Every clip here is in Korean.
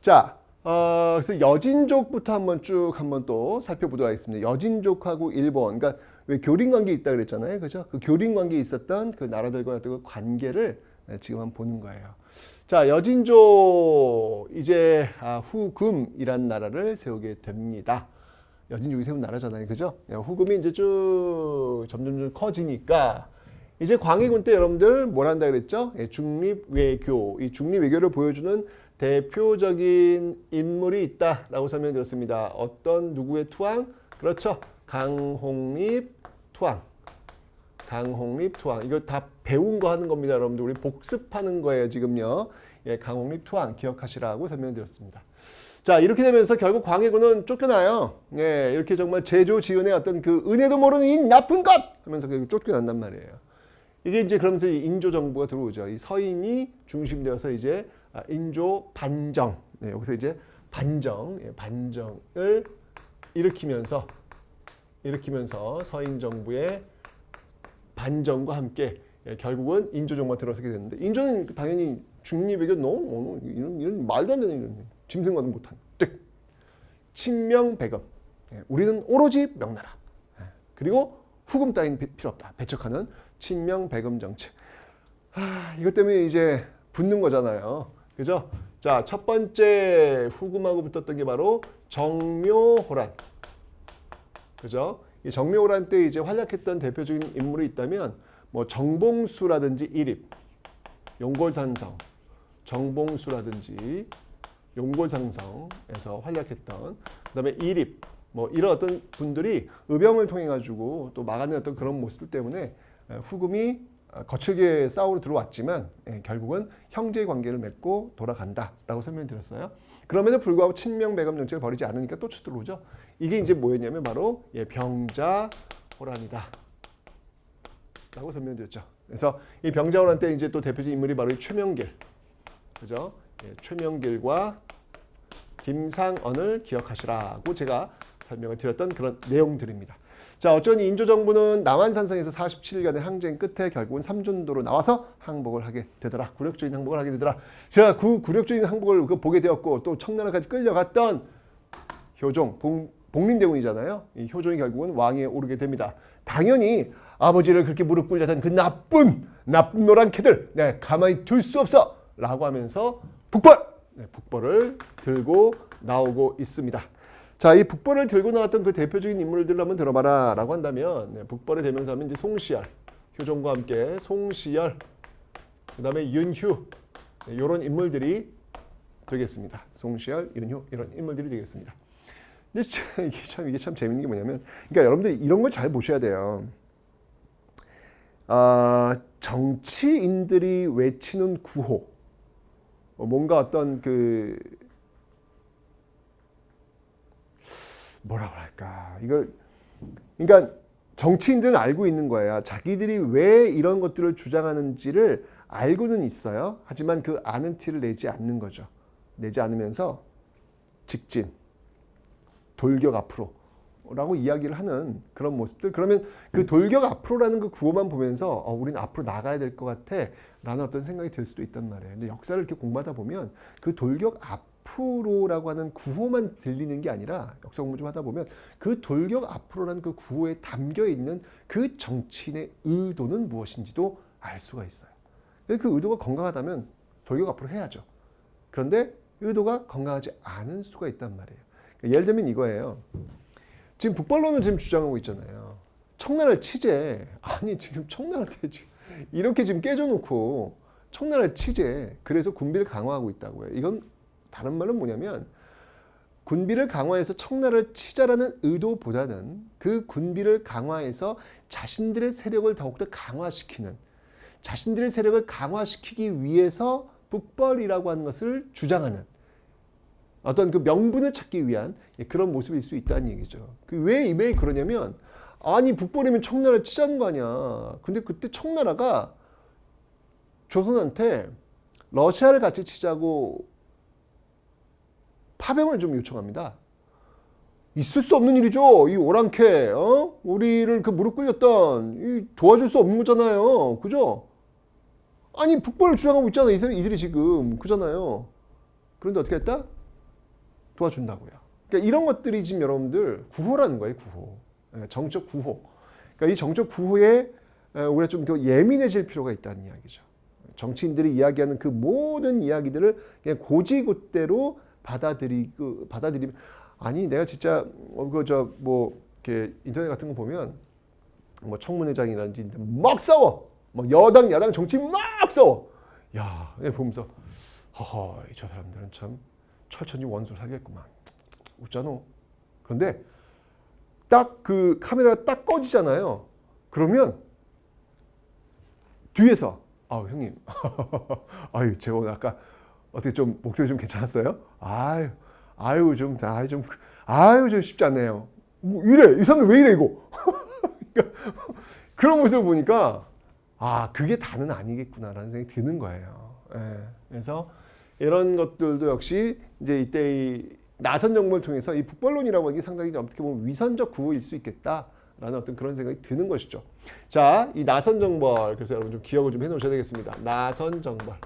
자, 그래서 여진족부터 한번 또 살펴보도록 하겠습니다. 여진족하고 일본, 그러니까 왜 교린 관계 있다 그랬잖아요, 그죠? 그 교린 관계에 있었던 그 나라들과 어떤 그 관계를 지금 한번 보는 거예요. 자, 여진족 이제 후금이란 나라를 세우게 됩니다. 여진족이 세운 나라잖아요, 그죠? 후금이 이제 쭉 점점 커지니까 이제 광해군 때 여러분들 뭘 한다 그랬죠? 중립외교, 이 중립외교를 보여주는 대표적인 인물이 있다라고 설명드렸습니다. 어떤 누구의 투항? 그렇죠. 강홍립 투항. 강홍립 투항. 이거 다 배운 거 하는 겁니다, 여러분들. 우리 복습하는 거예요, 지금요. 강홍립 투항 기억하시라고 설명드렸습니다. 자, 이렇게 되면서 결국 광해군은 쫓겨나요. 이렇게 정말 제조지은의 어떤 그 은혜도 모르는 이 나쁜 것! 하면서 쫓겨난단 말이에요. 이게 이제 그러면서 인조 정부가 들어오죠. 이 서인이 중심되어서 이제 인조 반정, 여기서 이제 반정을 일으키면서 서인 정부의 반정과 함께 결국은 인조 정부가 들어서게 됐는데, 인조는 당연히 중립외교 이런 말도 안 되는 이런 짐승과도 못한 친명배금, 우리는 오로지 명나라, 그리고 후금 따윈 필요 없다 배척하는 친명배금 정치. 이것 때문에 이제 붙는 거잖아요, 그죠? 자, 첫 번째 후금하고 붙었던 게 바로 정묘호란, 그죠? 이 정묘호란 때 이제 활약했던 대표적인 인물이 있다면 뭐 정봉수라든지 이립, 용골산성, 정봉수라든지 용골산성에서 활약했던, 그다음에 이립, 뭐 이런 어떤 분들이 의병을 통해 가지고 또 막아낸 어떤 그런 모습들 때문에 후금이 거칠게 싸우러 들어왔지만 결국은 형제 관계를 맺고 돌아간다라고 설명드렸어요. 그럼에도 불구하고 친명배금 정책을 벌이지 않으니까 또 쳐들어오죠. 이게 이제 뭐였냐면 바로 병자호란이다 라고 설명드렸죠. 그래서 이 병자호란 때 이제 또 대표적인 인물이 바로 최명길, 그죠? 최명길과 김상언을 기억하시라고 제가 설명을 드렸던 그런 내용들입니다. 자, 어쩌니 인조 정부는 남한산성에서 47일간의 항쟁 끝에 결국은 삼전도로 나와서 항복을 하게 되더라. 굴욕적인 항복을 하게 되더라. 제가 그 굴욕적인 항복을 보게 되었고, 또 청나라까지 끌려갔던 효종, 복림대군이잖아요. 이 효종이 결국은 왕위에 오르게 됩니다. 당연히 아버지를 그렇게 무릎 꿇려던 그 나쁜 노랑캐들, 가만히 둘 수 없어! 라고 하면서 북벌을 들고 나오고 있습니다. 자, 이 북벌을 들고 나왔던 그 대표적인 인물들을 한번 들어봐라 라고 한다면, 북벌의 대명사는 이제 송시열, 효종과 함께 송시열, 그 다음에 윤휴, 이런 인물들이 되겠습니다. 송시열, 윤휴, 이런 인물들이 되겠습니다. 근데 이게 참 재밌는 게 뭐냐면, 그러니까 여러분들이 이런 걸 잘 보셔야 돼요. 정치인들이 외치는 구호, 뭔가 어떤 그 뭐라고 할까, 이걸, 그러니까 정치인들은 알고 있는 거예요. 자기들이 왜 이런 것들을 주장하는지를 알고는 있어요. 하지만 그 아는 티를 내지 않는 거죠. 내지 않으면서 직진, 돌격 앞으로 라고 이야기를 하는 그런 모습들. 그러면 그 돌격 앞으로라는 그 구호만 보면서 우리는 앞으로 나가야 될 것 같아 라는 어떤 생각이 들 수도 있단 말이에요. 근데 역사를 이렇게 공부하다 보면 그 돌격 앞으로라고 하는 구호만 들리는 게 아니라, 역사 공부 좀 하다 보면 그 돌격 앞으로라는 그 구호에 담겨 있는 그 정치인의 의도는 무엇인지도 알 수가 있어요. 그 의도가 건강하다면 돌격 앞으로 해야죠. 그런데 의도가 건강하지 않은 수가 있단 말이에요. 예를 들면 이거예요. 지금 북벌론을 지금 주장하고 있잖아요. 청나라를 치재. 아니, 지금 청나라한테 이렇게 지금 깨져놓고 청나라를 치재. 그래서 군비를 강화하고 있다고요. 이건 다른 말은 뭐냐면, 군비를 강화해서 청나라를 치자라는 의도보다는 그 군비를 강화해서 자신들의 세력을 더욱더 강화시키는, 자신들의 세력을 강화시키기 위해서 북벌이라고 하는 것을 주장하는 어떤 그 명분을 찾기 위한 그런 모습일 수 있다는 얘기죠. 왜 그러냐면, 아니 북벌이면 청나라를 치자는 거 아니야. 근데 그때 청나라가 조선한테 러시아를 같이 치자고 파병을 좀 요청합니다. 있을 수 없는 일이죠. 이 오랑캐, 우리를 그 무릎 꿇렸던, 도와줄 수 없는 거잖아요. 그죠? 아니 북벌을 주장하고 있잖아. 이들이 지금. 그잖아요. 그런데 어떻게 했다? 도와준다고요. 그러니까 이런 것들이 지금 여러분들 구호라는 거예요. 구호. 정적 구호. 그러니까 이 정적 구호에 우리가 좀 더 예민해질 필요가 있다는 이야기죠. 정치인들이 이야기하는 그 모든 이야기들을 그냥 고지고대로 받아들이면 아니 내가 진짜 뭐 이렇게 인터넷 같은 거 보면 뭐 청문회장이라든지 막 싸워. 막 여당 야당 정치 막 싸워. 야, 보면서 허허 저 사람들은 참 철천지 원수 살겠구만. 웃잖아. 그런데 딱 그 카메라가 딱 꺼지잖아요. 그러면 뒤에서 아우 형님, 아유 제가 오늘 아까 어떻게 좀 목소리 좀 괜찮았어요? 아유 좀 쉽지 않네요. 뭐 이래 이 사람들 왜 이래 이거? 그러니까 그런 모습을 보니까 그게 다는 아니겠구나라는 생각이 드는 거예요. 그래서 이런 것들도 역시 이제 이때 이 나선 정부를 통해서 이 북벌론이라고 하는 게 상당히 어떻게 보면 위선적 구호일 수 있겠다라는 어떤 그런 생각이 드는 것이죠. 자, 이 나선 정벌 그래서 여러분 좀 기억을 좀 해놓으셔야 되겠습니다. 나선 정벌,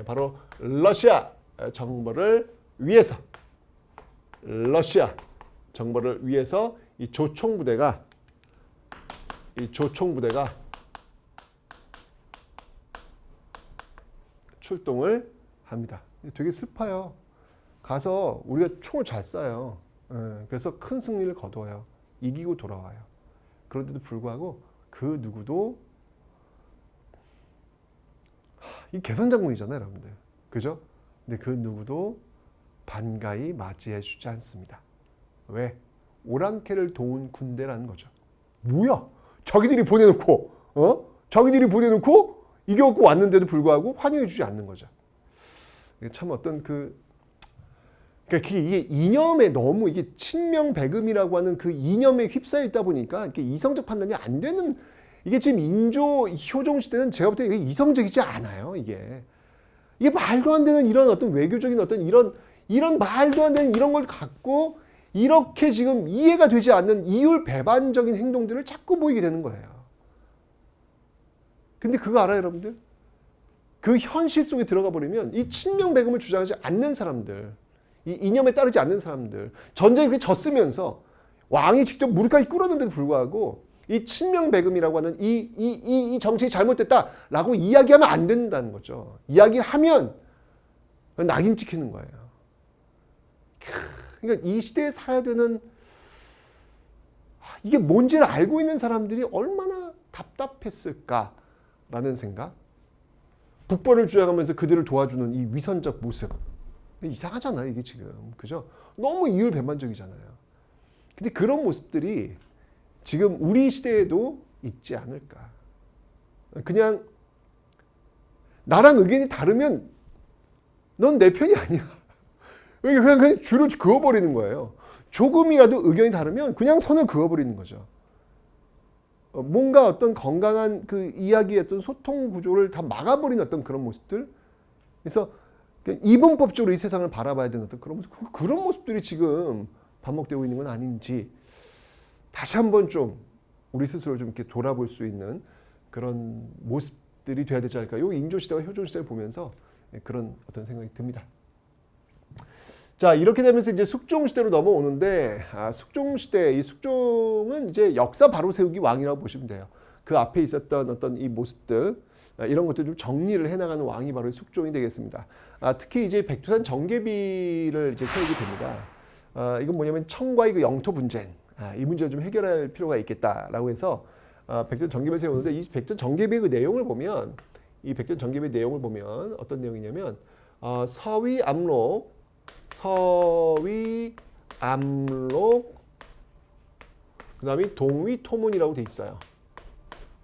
바로 러시아 정벌을 위해서 이 조총부대가 출동을 합니다. 되게 슬퍼요. 가서 우리가 총을 잘 쏴요. 그래서 큰 승리를 거둬요. 이기고 돌아와요. 그런데도 불구하고 그 누구도 이 개선 장군이잖아요, 여러분들. 그죠? 근데 그 누구도 반가이 맞이해 주지 않습니다. 왜? 오랑캐를 도운 군대라는 거죠. 뭐야? 자기들이 보내놓고 이겨갖고 왔는데도 불구하고 환영해 주지 않는 거죠. 참 어떤 그러니까 이게 이념에 너무 이게 친명배금이라고 하는 그 이념에 휩싸여 있다 보니까 이게 이성적 판단이 안 되는 이게 지금 인조 효종 시대는 제가 볼 때 이게 이성적이지 않아요. 이게 말도 안 되는 이런 어떤 외교적인 어떤 이런 말도 안 되는 이런 걸 갖고 이렇게 지금 이해가 되지 않는 이율 배반적인 행동들을 자꾸 보이게 되는 거예요. 근데 그거 알아요, 여러분들? 그 현실 속에 들어가 버리면 이 친명배금을 주장하지 않는 사람들, 이 이념에 따르지 않는 사람들, 전쟁이 그렇게 졌으면서 왕이 직접 무릎까지 꿇었는데도 불구하고 이 친명배금이라고 하는 이 정책이 잘못됐다라고 이야기하면 안 된다는 거죠. 이야기를 하면 낙인 찍히는 거예요. 그러니까 이 시대에 살아야 되는 이게 뭔지를 알고 있는 사람들이 얼마나 답답했을까라는 생각. 북벌을 주장하면서 그들을 도와주는 이 위선적 모습. 이상하잖아요, 이게 지금. 그죠? 너무 이율배반적이잖아요. 근데 그런 모습들이 지금 우리 시대에도 있지 않을까. 그냥 나랑 의견이 다르면 넌 내 편이 아니야. 그냥 줄을 그어버리는 거예요. 조금이라도 의견이 다르면 그냥 선을 그어버리는 거죠. 뭔가 어떤 건강한 그 이야기의 어떤 소통 구조를 다 막아버리는 어떤 그런 모습들. 그래서 이분법적으로 이 세상을 바라봐야 되는 어떤 그런 모습들이 지금 반복되고 있는 건 아닌지 다시 한번 좀 우리 스스로 좀 이렇게 돌아볼 수 있는 그런 모습들이 돼야 되지 않을까. 요 인조 시대와 효종 시대를 보면서 그런 어떤 생각이 듭니다. 자, 이렇게 되면서 이제 숙종 시대로 넘어오는데 숙종 시대, 이 숙종은 이제 역사 바로 세우기 왕이라고 보시면 돼요. 그 앞에 있었던 어떤 이 모습들 이런 것들 좀 정리를 해나가는 왕이 바로 숙종이 되겠습니다. 특히 이제 백두산 정계비를 이제 세우게 됩니다. 이건 뭐냐면 청과의 그 영토 분쟁, 이 문제를 좀 해결할 필요가 있겠다라고 해서 백두산 정계비를 세우는데 이 백두산 정계비의 그 내용을 보면 어떤 내용이냐면 서위 압록 그 다음에 동위토문이라고 돼 있어요.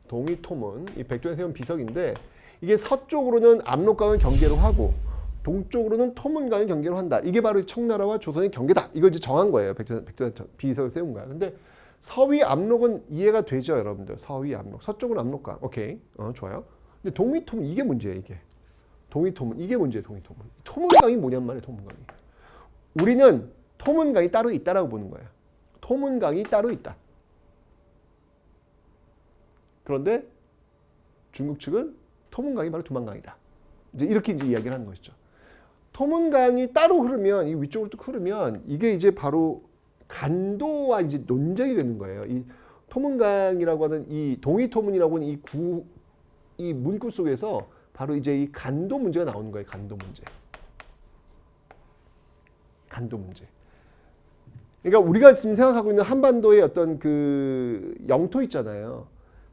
동위토문, 이 백두산에 세운 비석인데 이게 서쪽으로는 압록강을 경계로 하고 동쪽으로는 토문강을 경계로 한다. 이게 바로 청나라와 조선의 경계다. 이걸 이제 정한 거예요. 백두산 비석을 세운 거야. 근데 서위 압록은 이해가 되죠, 여러분들. 서위 압록, 서쪽은 압록강. 오케이, 좋아요. 근데 동위토문 이게 문제예요. 이게 동위토문 이게 문제예요. 동위토문. 토문강이 뭐냔 말이에요. 토문강이. 우리는 토문강이 따로 있다라고 보는 거예요. 토문강이 따로 있다. 그런데 중국 측은 토문강이 바로 두만강이다. 이제 이렇게 이제 이야기를 하는 것이죠. 토문강이 따로 흐르면 이 위쪽으로 뚝 흐르면 이게 이제 바로 간도와 이제 논쟁이 되는 거예요. 이 토문강이라고 하는 이 동이토문이라고 하는 이 문구 속에서 바로 이제 이 간도 문제가 나오는 거예요. 간도 문제. 간도 문제. 그러니까 우리가 지금 생각하고 있는 한반도의 어떤 그 영토 있잖아요.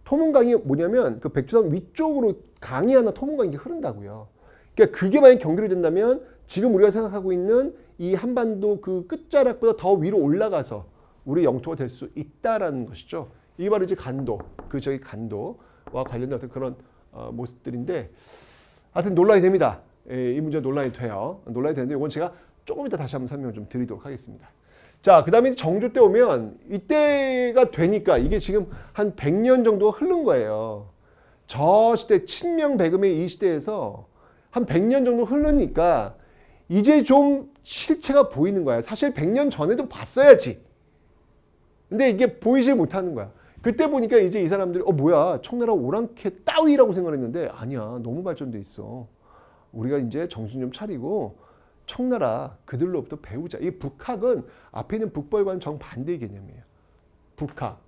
토문강이 뭐냐면 그 백두산 위쪽으로 강이 하나 토문강이 흐른다고요. 그러니까 그게 만약 경계로 된다면 지금 우리가 생각하고 있는 이 한반도 그 끝자락보다 더 위로 올라가서 우리 영토가 될 수 있다라는 것이죠. 이게 바로 이제 간도, 그 저기 간도와 관련된 어떤 그런 모습들인데, 하여튼 논란이 됩니다. 이 문제 논란이 돼요. 논란이 되는데 이건 제가 조금 이따 다시 한번 설명을 좀 드리도록 하겠습니다. 자, 그 다음에 정조 때 오면 이때가 되니까 이게 지금 한 100년 정도가 흐른 거예요. 저 시대 친명배금의 이 시대에서 한 100년 정도 흐르니까 이제 좀 실체가 보이는 거야. 사실 100년 전에도 봤어야지. 근데 이게 보이지 못하는 거야. 그때 보니까 이제 이 사람들이 뭐야, 청나라 오랑캐 따위라고 생각했는데 아니야, 너무 발전돼 있어. 우리가 이제 정신 좀 차리고 청나라 그들로부터 배우자. 이 북학은 앞에 있는 북벌과는 정반대의 개념이에요. 북학,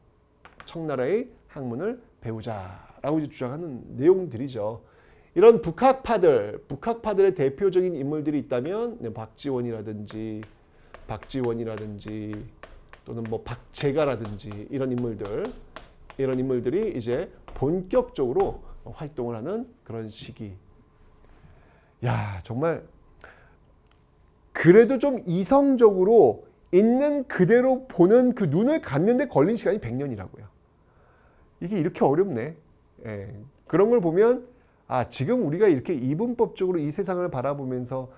청나라의 학문을 배우자라고 이제 주장하는 내용들이죠. 이런 북학파들의 대표적인 인물들이 있다면 박지원이라든지 또는 뭐 박재가라든지 이런 인물들이 이제 본격적으로 활동을 하는 그런 시기. 야, 정말 그래도 좀 이성적으로 있는 그대로 보는 그 눈을 갖는데 걸린 시간이 100년이라고요. 이게 이렇게 어렵네. 예. 그런 걸 보면 지금 우리가 이렇게 이분법적으로 이 세상을 바라보면서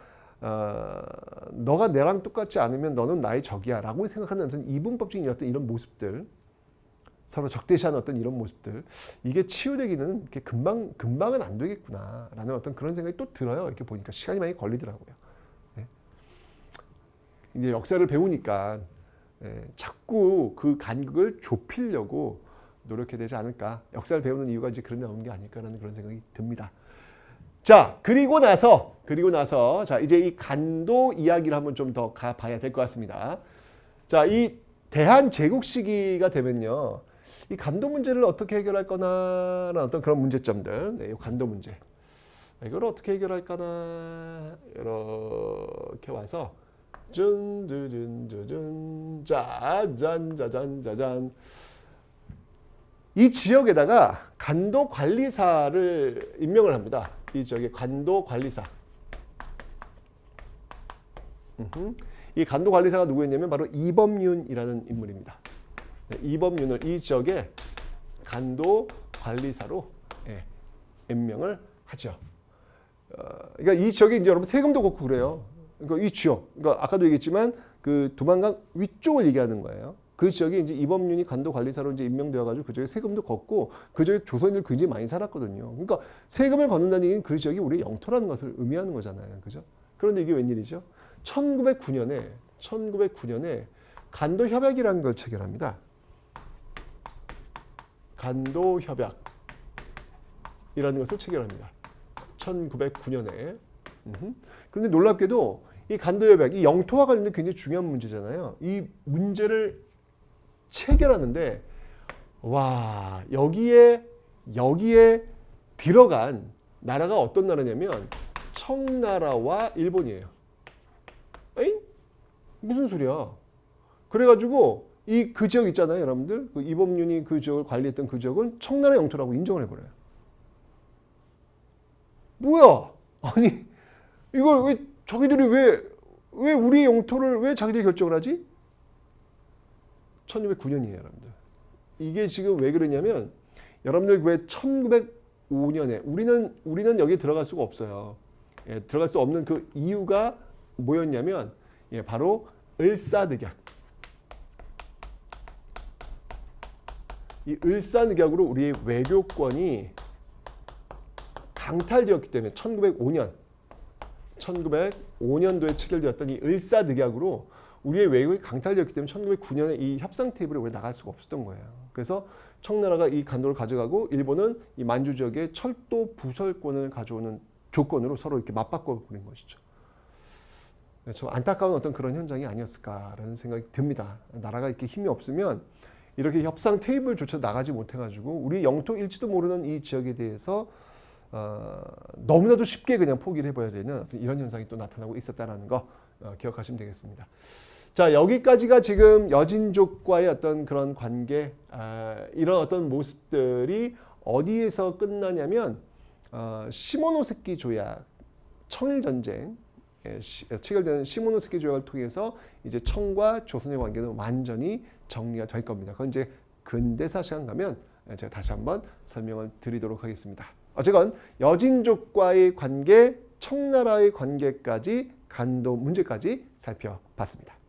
너가 내랑 똑같지 않으면 너는 나의 적이야 라고 생각하는 어떤 이분법적인 어떤 이런 모습들, 서로 적대시하는 어떤 이런 모습들, 이게 치유되기는 이렇게 금방은 안 되겠구나 라는 어떤 그런 생각이 또 들어요. 이렇게 보니까 시간이 많이 걸리더라고요. 네. 이제 역사를 배우니까 자꾸 그 간극을 좁히려고 노력해야 되지 않을까. 역사를 배우는 이유가 이제 그런 데 나오는 게 아닐까라는 그런 생각이 듭니다. 자, 그리고 나서 자, 이제 이 간도 이야기를 한번 좀 더 가봐야 될 것 같습니다. 자, 이 대한 제국 시기가 되면요, 이 간도 문제를 어떻게 해결할 거나라는 어떤 그런 문제점들, 이 간도 문제, 이걸 어떻게 해결할까나 이렇게 와서 짜잔 이 지역에다가 간도 관리사를 임명을 합니다. 이 지역에 간도 관리사. 이 간도 관리사가 누구였냐면 바로 이범윤이라는 인물입니다. 이범윤을 이 지역의 간도 관리사로 임명을 하죠. 그러니까 이 지역에 이제 여러분 세금도 걷고 그래요. 그러니까 이 지역, 그러니까 아까도 얘기했지만 그 두만강 위쪽을 얘기하는 거예요. 그 지역에 이제 이범윤이 간도 관리사로 이제 임명되어가지고 그 지역에 세금도 걷고 그 지역에 조선인들 굉장히 많이 살았거든요. 그러니까 세금을 걷는다는 얘기는 그 지역이 우리의 영토라는 것을 의미하는 거잖아요, 그죠? 그런데 이게 웬일이죠? 1909년에 간도 협약이라는 걸 체결합니다. 간도 협약이라는 것을 체결합니다. 1909년에. 그런데 놀랍게도 이 간도 협약, 이 영토와 관련된 굉장히 중요한 문제잖아요. 이 문제를 체결하는데 와, 여기에 들어간 나라가 어떤 나라냐면 청나라와 일본이에요. 에잉? 무슨 소리야? 그래가지고 그 지역 있잖아요, 여러분들. 그 이범윤이 그 지역을 관리했던 그 지역은 청나라 영토라고 인정을 해버려요. 뭐야? 아니 이걸 왜 자기들이 왜 우리 영토를 왜 자기들이 결정을 하지? 1909년이에요, 여러분들. 이게 지금 왜 그러냐면 여러분들 왜 1905년에 우리는 여기에 들어갈 수가 없어요. 들어갈 수 없는 그 이유가 뭐였냐면 바로 을사늑약. 이 을사늑약으로 우리의 외교권이 강탈되었기 때문에 1905년도에 체결되었던 이 을사늑약으로 우리의 외교가 강탈되었기 때문에 1909년에 이 협상 테이블에 우리가 나갈 수가 없었던 거예요. 그래서 청나라가 이 간도를 가져가고 일본은 이 만주 지역의 철도 부설권을 가져오는 조건으로 서로 이렇게 맞바꿔 버린 것이죠. 좀 안타까운 어떤 그런 현장이 아니었을까라는 생각이 듭니다. 나라가 이렇게 힘이 없으면 이렇게 협상 테이블조차 나가지 못해가지고 우리 영토일지도 모르는 이 지역에 대해서 너무나도 쉽게 그냥 포기를 해버려야 되는 이런 현상이 또 나타나고 있었다는 거 기억하시면 되겠습니다. 자, 여기까지가 지금 여진족과의 어떤 그런 관계, 이런 어떤 모습들이 어디에서 끝나냐면 시모노세키 조약, 청일전쟁 체결되는 시모노세키 조약을 통해서 이제 청과 조선의 관계는 완전히 정리가 될 겁니다. 그건 이제 근대사 시간 가면 제가 다시 한번 설명을 드리도록 하겠습니다. 어쨌건 여진족과의 관계, 청나라의 관계까지 간도 문제까지 살펴봤습니다.